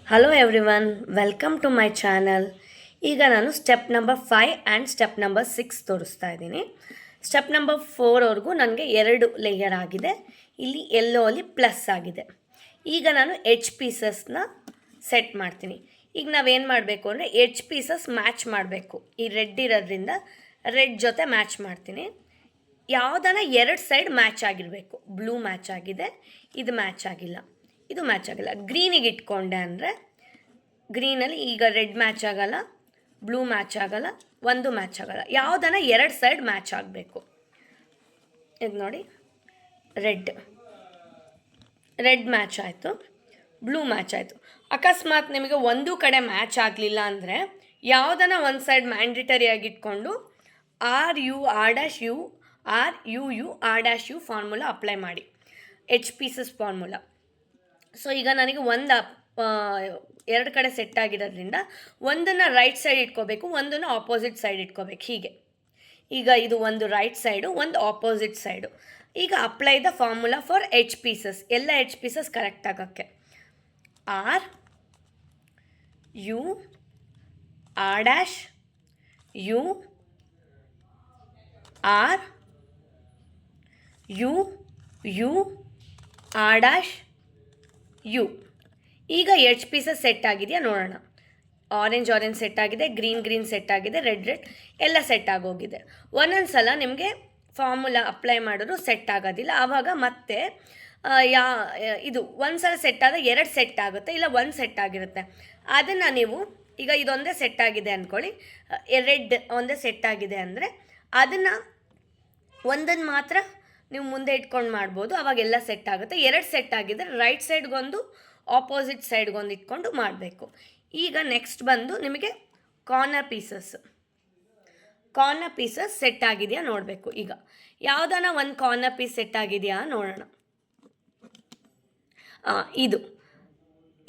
Hello everyone, welcome to my channel. ಈಗ ನಾನು step number 5 and step number 6 ತೋರಿಸ್ತಾ ಇದ್ದೀನಿ. ಸ್ಟೆಪ್ ನಂಬರ್ 4ವರೆಗೂ ನನಗೆ 2 ಲೇಯರ್ ಆಗಿದೆ. ಇಲ್ಲಿ ಎಲ್ಲೋ ಅಲ್ಲಿ ಪ್ಲಸ್ ಆಗಿದೆ. ಈಗ ನಾನು ಎಡ್ಜ್ ಪೀಸಸ್ನ ಸೆಟ್ ಮಾಡ್ತೀನಿ. ಈಗ ನಾವೇನು ಮಾಡಬೇಕು ಅಂದರೆ ಎಡ್ಜ್ ಪೀಸಸ್ ಮ್ಯಾಚ್ ಮಾಡಬೇಕು. ಈ ರೆಡ್ ಇರೋದ್ರಿಂದ ರೆಡ್ ಜೊತೆ ಮ್ಯಾಚ್ ಮಾಡ್ತೀನಿ. ಯಾವುದನ್ನ 2 ಸೈಡ್ ಮ್ಯಾಚ್ ಆಗಿರಬೇಕು. ಬ್ಲೂ ಮ್ಯಾಚ್ ಆಗಿದೆ, ಇದು ಮ್ಯಾಚ್ ಆಗಿಲ್ಲ, ಇದು ಮ್ಯಾಚ್ ಆಗಲ್ಲ. ಗ್ರೀನಿಗೆ ಇಟ್ಕೊಂಡೆ ಅಂದರೆ ಗ್ರೀನಲ್ಲಿ ಈಗ ರೆಡ್ ಮ್ಯಾಚ್ ಆಗಲ್ಲ, ಬ್ಲೂ ಮ್ಯಾಚ್ ಆಗಲ್ಲ, ಒಂದು ಮ್ಯಾಚ್ ಆಗಲ್ಲ. ಯಾವುದನ್ನ 2 ಸೈಡ್ ಮ್ಯಾಚ್ ಆಗಬೇಕು. ಇದು ನೋಡಿ, ರೆಡ್ ಮ್ಯಾಚ್ ಆಯಿತು, ಬ್ಲೂ ಮ್ಯಾಚ್ ಆಯಿತು. ಅಕಸ್ಮಾತ್ ನಿಮಗೆ ಒಂದು ಕಡೆ ಮ್ಯಾಚ್ ಆಗಲಿಲ್ಲ ಅಂದರೆ ಯಾವುದನ್ನ ಒಂದು ಸೈಡ್ ಮ್ಯಾಂಡಿಟರಿಯಾಗಿ ಇಟ್ಕೊಂಡು RU ಫಾರ್ಮುಲಾ ಅಪ್ಲೈ ಮಾಡಿ, ಎಚ್ ಪೀಸಸ್ ಫಾರ್ಮುಲಾ. ಸೊ ಈಗ ನನಗೆ 2 ಕಡೆ ಸೆಟ್ ಆಗಿರೋದ್ರಿಂದ ಒಂದನ್ನು ರೈಟ್ ಸೈಡ್ ಇಟ್ಕೋಬೇಕು, ಒಂದನ್ನು ಆಪೋಸಿಟ್ ಸೈಡ್ ಇಟ್ಕೋಬೇಕು. ಹೀಗೆ ಈಗ ಇದು ಒಂದು ರೈಟ್ ಸೈಡು, ಒಂದು ಆಪೋಸಿಟ್ ಸೈಡು. ಈಗ apply the formula for H pieces. ಎಲ್ಲ ಎಚ್ ಪೀಸಸ್ ಕರೆಕ್ಟ್ ಆಗೋಕ್ಕೆ RU RU. ಈಗ ಎಚ್ ಪೀಸಸ್ ಸೆಟ್ ಆಗಿದೆಯಾ ನೋಡೋಣ. ಆರೆಂಜ್ ಸೆಟ್ ಆಗಿದೆ, ಗ್ರೀನ್ ಸೆಟ್ ಆಗಿದೆ, ರೆಡ್ ಎಲ್ಲ ಸೆಟ್ ಆಗೋಗಿದೆ. ಒಂದೊಂದು ಸಲ ನಿಮಗೆ ಫಾರ್ಮುಲಾ ಅಪ್ಲೈ ಮಾಡಿದ್ರು ಸೆಟ್ ಆಗೋದಿಲ್ಲ. ಆವಾಗ ಮತ್ತೆ ಇದು ಒಂದು ಸಲ ಸೆಟ್ ಆದರೆ 2 ಸೆಟ್ ಆಗುತ್ತೆ, ಇಲ್ಲ 1 ಸೆಟ್ ಆಗಿರುತ್ತೆ. ಅದನ್ನು ನೀವು ಈಗ ಇದೊಂದೇ ಸೆಟ್ ಆಗಿದೆ ಅಂದ್ಕೊಳ್ಳಿ, ರೆಡ್ ಒಂದೇ ಸೆಟ್ ಆಗಿದೆ ಅಂದರೆ ಅದನ್ನು ಒಂದನ್ನು ಮಾತ್ರ ನೀವು ಮುಂದೆ ಇಟ್ಕೊಂಡು ಮಾಡ್ಬೋದು. ಅವಾಗೆಲ್ಲ ಸೆಟ್ ಆಗುತ್ತೆ. 2 ಸೆಟ್ ಆಗಿದ್ದರೆ ರೈಟ್ ಸೈಡ್ಗೊಂದು, ಆಪೋಸಿಟ್ ಸೈಡ್ಗೊಂದು ಇಟ್ಕೊಂಡು ಮಾಡಬೇಕು. ಈಗ ನೆಕ್ಸ್ಟ್ ಬಂದು ನಿಮಗೆ ಕಾರ್ನರ್ ಪೀಸಸ್ ಸೆಟ್ ಆಗಿದೆಯಾ ನೋಡಬೇಕು. ಈಗ ಯಾವುದಾನ ಒಂದು ಕಾರ್ನರ್ ಪೀಸ್ ಸೆಟ್ ಆಗಿದೆಯಾ ನೋಡೋಣ.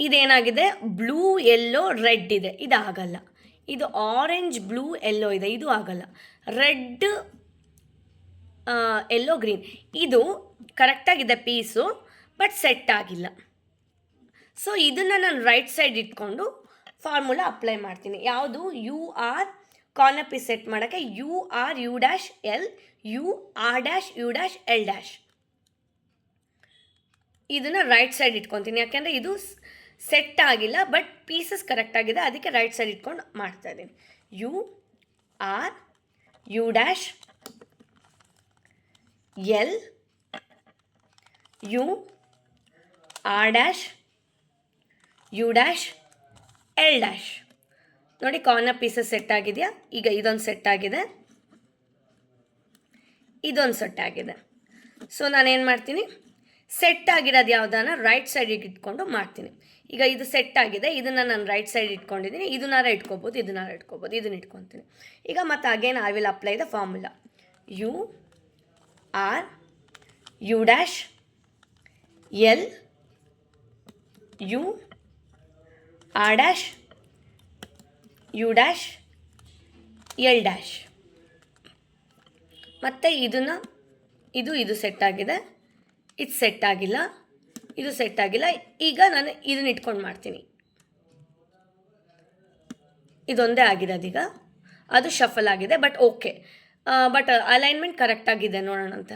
ಇದೇನಾಗಿದೆ, ಬ್ಲೂ ಎಲ್ಲೋ ರೆಡ್ ಇದೆ, ಇದಾಗಲ್ಲ. ಇದು ಆರೆಂಜ್ ಬ್ಲೂ ಎಲ್ಲೋ ಇದೆ, ಇದು ಆಗಲ್ಲ. ರೆಡ್ ಎಲ್ಲೋ ಗ್ರೀನ್ ಇದು ಕರೆಕ್ಟಾಗಿದೆ ಪೀಸು, ಬಟ್ ಸೆಟ್ ಆಗಿಲ್ಲ. ಸೊ ಇದನ್ನು ನಾನು ರೈಟ್ ಸೈಡ್ ಇಟ್ಕೊಂಡು ಫಾರ್ಮುಲಾ ಅಪ್ಲೈ ಮಾಡ್ತೀನಿ. ಯಾವುದು ಕಾರ್ನರ್ ಪೀಸ್ ಸೆಟ್ ಮಾಡೋಕ್ಕೆ URL ಇದನ್ನು ರೈಟ್ ಸೈಡ್ ಇಟ್ಕೊತೀನಿ. ಯಾಕೆಂದರೆ ಇದು ಸೆಟ್ ಆಗಿಲ್ಲ, ಬಟ್ ಪೀಸಸ್ ಕರೆಕ್ಟ್ ಆಗಿದೆ, ಅದಕ್ಕೆ ರೈಟ್ ಸೈಡ್ ಇಟ್ಕೊಂಡು ಮಾಡ್ತಾ ಇದ್ದೀನಿ. URL ನೋಡಿ, ಕಾರ್ನರ್ ಪೀಸಸ್ ಸೆಟ್ ಆಗಿದೆಯಾ. ಈಗ ಇದೊಂದು ಸೆಟ್ ಆಗಿದೆ, ಇದೊಂದು ಸೆಟ್ ಆಗಿದೆ. ಸೊ ನಾನೇನು ಮಾಡ್ತೀನಿ, ಸೆಟ್ ಆಗಿರೋದು ಯಾವುದನ್ನ ರೈಟ್ ಸೈಡಿಗೆ ಇಟ್ಕೊಂಡು ಮಾಡ್ತೀನಿ. ಈಗ ಇದು ಸೆಟ್ ಆಗಿದೆ, ಇದನ್ನು ನಾನು ರೈಟ್ ಸೈಡ್ ಇಟ್ಕೊಂಡಿದ್ದೀನಿ. ಇದನ್ನಾರ ಇಟ್ಕೋಬೋದು, ಇದನ್ನ ಇಟ್ಕೊತೀನಿ. ಈಗ ಮತ್ತೆ again I will apply the formula. URL ಮತ್ತು ಇದು ಸೆಟ್ ಆಗಿದೆ, ಇದು ಸೆಟ್ ಆಗಿಲ್ಲ, ಇದು ಸೆಟ್ ಆಗಿಲ್ಲ. ಈಗ ನಾನು ಇದನ್ನ ಇಟ್ಕೊಂಡು ಮಾಡ್ತೀನಿ. ಇದೊಂದೇ ಆಗಿರೋದೀಗ, ಅದು ಶಫಲ್ ಆಗಿದೆ, ಬಟ್ ಓಕೆ. ಬಟ್ ಅಲೈನ್ಮೆಂಟ್ ಕರೆಕ್ಟಾಗಿದೆ ನೋಡೋಣಂತೆ.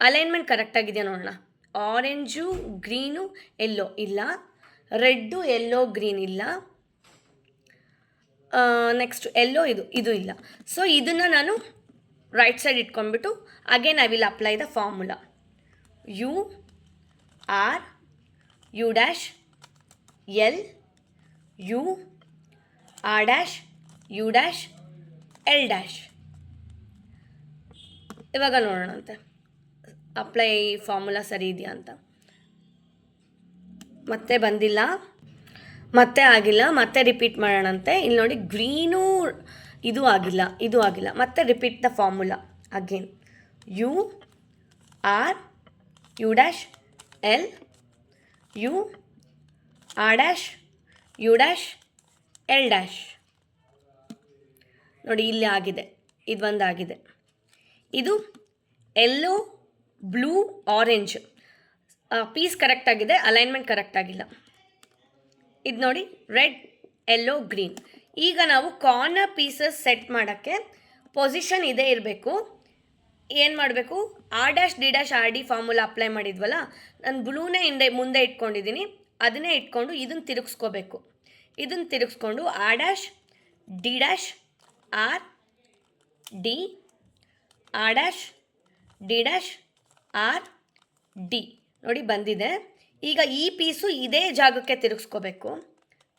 ಅಲೈನ್ಮೆಂಟ್ ಕರೆಕ್ಟಾಗಿದೆ ನೋಡೋಣ. ಆರೆಂಜು ಗ್ರೀನು ಎಲ್ಲೋ ಇಲ್ಲ, ರೆಡ್ಡು ಎಲ್ಲೋ ಗ್ರೀನ್ ಇಲ್ಲ, ನೆಕ್ಸ್ಟ್ ಎಲ್ಲೋ ಇದು ಇಲ್ಲ. ಸೊ ಇದನ್ನು ನಾನು ರೈಟ್ ಸೈಡ್ ಇಟ್ಕೊಂಡ್ಬಿಟ್ಟು again I will apply the formula. URL ಇವಾಗ ನೋಡೋಣಂತೆ ಅಪ್ಲೈ ಫಾರ್ಮುಲಾ ಸರಿ ಇದೆಯಾ ಅಂತ. ಮತ್ತೆ ಬಂದಿಲ್ಲ, ಮತ್ತೆ ಆಗಿಲ್ಲ, ಮತ್ತೆ ರಿಪೀಟ್ ಮಾಡೋಣಂತೆ. ಇಲ್ಲಿ ನೋಡಿ, ಗ್ರೀನು ಇದು ಆಗಿಲ್ಲ. ಮತ್ತೆ repeat the formula again. URL ನೋಡಿ, ಇಲ್ಲಿ ಆಗಿದೆ, ಇದು ಒಂದಾಗಿದೆ. ಇದು yellow blue orange piece correct ಆಗಿದೆ, ಅಲೈನ್ಮೆಂಟ್ ಕರೆಕ್ಟ್ ಆಗಿಲ್ಲ. ಇದು ನೋಡಿ ರೆಡ್, ಯೆಲ್ಲೋ, ಗ್ರೀನ್. ಈಗ ನಾವು ಕಾರ್ನರ್ ಪೀಸಸ್ ಸೆಟ್ ಮಾಡೋಕ್ಕೆ ಪೊಸಿಷನ್ ಇದೇ ಇರಬೇಕು. ಏನು ಮಾಡಬೇಕು, R', D', RD formula apply ಮಾಡಿದ್ವಲ್ಲ, ನಾನು ಬ್ಲೂನೇ ಮುಂದೆ ಇಟ್ಕೊಂಡಿದ್ದೀನಿ. ಅದನ್ನೇ ಇಟ್ಕೊಂಡು ಇದನ್ನು ತಿರುಗಿಸ್ಕೋಬೇಕು. ಇದನ್ನು ತಿರುಗಿಸ್ಕೊಂಡು R', D', RD, R', D', RD ನೋಡಿ ಬಂದಿದೆ. ಈಗ ಈ ಪೀಸು ಇದೇ ಜಾಗಕ್ಕೆ ತಿರುಗಿಸ್ಕೋಬೇಕು.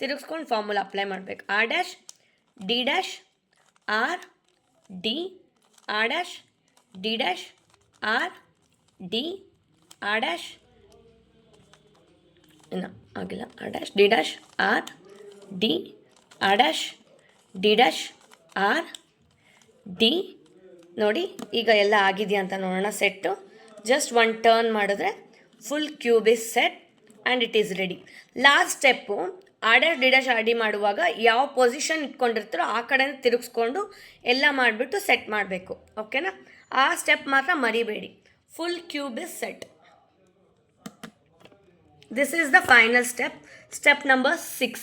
ತಿರುಗಿಸ್ಕೊಂಡು ಫಾರ್ಮುಲಾ ಅಪ್ಲೈ ಮಾಡಬೇಕು. R', D', RD, R', D', RD, R' ಇನ್ನು ಆಗಿಲ್ಲ. R', D', RD, R', D', RD ನೋಡಿ ಈಗ ಎಲ್ಲ ಆಗಿದೆಯಾ ಅಂತ ನೋಡೋಣ. ಸೆಟ್ಟು ಜಸ್ಟ್ ಒನ್ ಟರ್ನ್ ಮಾಡಿದ್ರೆ full cube is set and it is ready. Last step R', D', RD ಮಾಡುವಾಗ ಯಾವ ಪೊಸಿಷನ್ ಇಟ್ಕೊಂಡಿರ್ತಾರೋ ಆ ಕಡೆ ತಿರುಗಿಸ್ಕೊಂಡು ಎಲ್ಲ ಮಾಡಿಬಿಟ್ಟು ಸೆಟ್ ಮಾಡಬೇಕು. ಓಕೆನಾ? ಆ ಸ್ಟೆಪ್ ಮಾತ್ರ ಮರಿಬೇಡಿ. Full cube is set. This is the final step, step number 6.